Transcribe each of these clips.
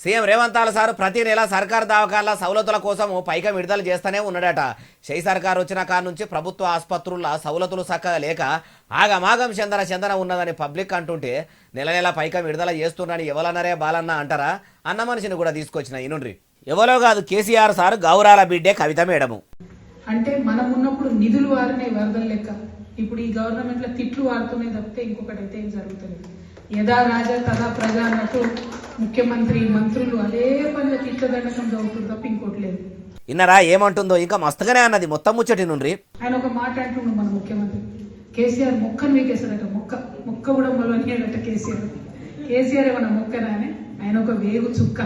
CM రేవంతాల sir ప్రతి నెల సర్కారు దవాఖాన్ల సౌలతుల కోసం పైకం విడుదల చేస్తూనే ఉన్నాడట. షై సర్కారు వచ్చిన కాడ నుంచి ప్రభుత్వ ఆసుపత్రుల సౌలతులు చక్కగా లేక ఆగమాగం చందన చందన ఉన్నదని పబ్లిక్ అంటుంటే నెల నెల పైకం విడుదల చేస్తున్నాడని ఎవరన్నారే బాలన్న అంటారా? అన్న మనిషిని కూడా తీసుకొచ్చిన ఇనుండ్రి. ఎవరో కాదు, కేసీఆర్ సార్ గౌరాల బిడ్డే కవిత మేడము. అంటే మనం ఉన్నప్పుడు నిధులు వారినే వరదలు లెక్క, ఇప్పుడు ఈ గవర్నమెంట్ లో తిట్లు వాడుతూనే తప్పితే ఇంకొకటి అయితే ఏం జరుగుతలేదు. యథా రాజా తదా ప్రజ అన్నట్టు ముఖ్యమంత్రి మంత్రులు అదే పనిలో తిట్ల దండకం చదువుతుంది తప్ప ఇంకోటి లేదు. ఇన్నరా ఏమంటుందో ఇంకా మస్తుగానే అన్నది మొత్తం ముచ్చటి నుండి. ఆయన ఒక మాట అంటుండు మన ముఖ్యమంత్రి, కేసీఆర్ మొక్కను వీకేశాడట. మొక్క కూడా మొలవనియాడట కేసీఆర్ ఏమన్నా మొక్కనా అని. ఆయన ఒక వేగు చుక్క.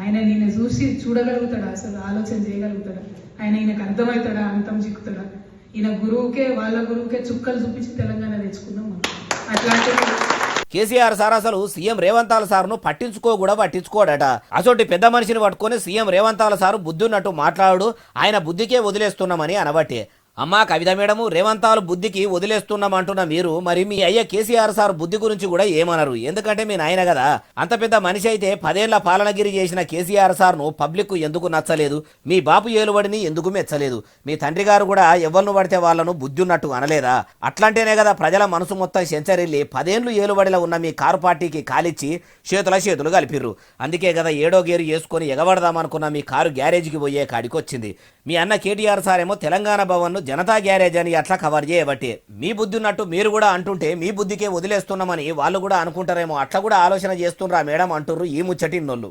ఆయన ఈయన చూసి చూడగలుగుతాడా? అసలు ఆలోచన చేయగలుగుతాడా? ఈయనకు అర్థమవుతాడా? అంతం చిక్కుతాడా? ఈయన గురువుకే వాళ్ళ గురువుకే చుక్కలు చూపించి తెలంగాణ తెచ్చుకుందాం మనం. అట్లాంటి కేసీఆర్ సార్ అసలు సీఎం రేవంతాల సార్ను పట్టించుకోడట. అసోటి పెద్ద మనిషిని పట్టుకొని సీఎం రేవంతాల సారు బుద్ధి ఉన్నట్టు మాట్లాడు, ఆయన బుద్ధికే వదిలేస్తున్నామని అనబట్టే. అమ్మా కవిత మేడము, రేవంతాలు బుద్ధికి వదిలేస్తున్నామంటున్న మీరు మరి మీ అయ్య కేసీఆర్ సార్ బుద్ధి గురించి కూడా ఏమనరు? ఎందుకంటే మీ నాయన కదా. అంత పెద్ద మనిషి అయితే 10 ఏళ్ల పాలనగిరి చేసిన కేసీఆర్ సార్ను పబ్లిక్ ఎందుకు నచ్చలేదు? మీ బాపు ఏలుబడిని ఎందుకు మెచ్చలేదు? మీ తండ్రి గారు కూడా ఎవరిను పడితే వాళ్ళను బుద్ధి ఉన్నట్టు అనలేదా? అట్లాంటేనే కదా ప్రజల మనసు మొత్తం సెంచరీల్లి 10 ఏళ్లు ఏలుబడిలో ఉన్న మీ కారు పార్టీకి కాలిచ్చి చేతులు కలిపిర్రు. అందుకే కదా 7వ గేరు వేసుకొని ఎగబడదామనుకున్న మీ కారు గ్యారేజ్కి పోయే కాడికి వచ్చింది. మీ అన్న కేటీఆర్ సార్ ఏమో తెలంగాణ భవన్ను జనతా గ్యారేజ్ అని అట్లా కవర్ చేయబట్టి మీ బుద్ధి ఉన్నట్టు మీరు కూడా అంటుంటే మీ బుద్ధికే వదిలేస్తున్నామని వాళ్ళు కూడా అనుకుంటారేమో. అట్లా కూడా ఆలోచన చేస్తుండ్రా మేడం అంటుర్రు ఈ ముచ్చటిన్నోళ్ళు.